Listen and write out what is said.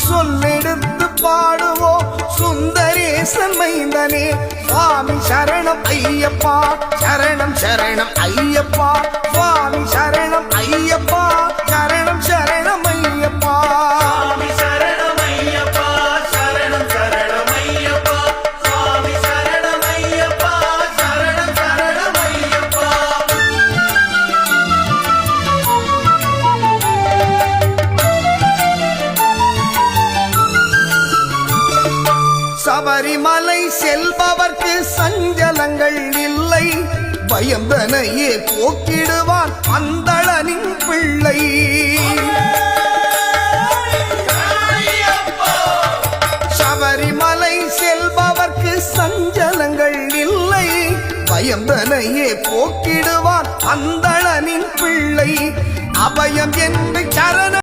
சொல்லெடுத்து பாடுவோம் சுந்தரேசன் மைந்தனே சுவாமி சரணம் ஐயப்பா சரணம் சரணம் ஐயப்பா சுவாமி சரணம் ஐயப்பா சரணம் சரணம் ஐயப்பா சபரிமலை செல்பவர்க்கு சஞ்சலங்கள் இல்லை பயந்தனையே போக்கிடுவான் அந்தளனின் பிள்ளை சபரிமலை செல்பவர்க்கு சஞ்சலங்கள் இல்லை பயந்தனையே போக்கிடுவான் அந்தளனின் பிள்ளை அபயம் என்று சரண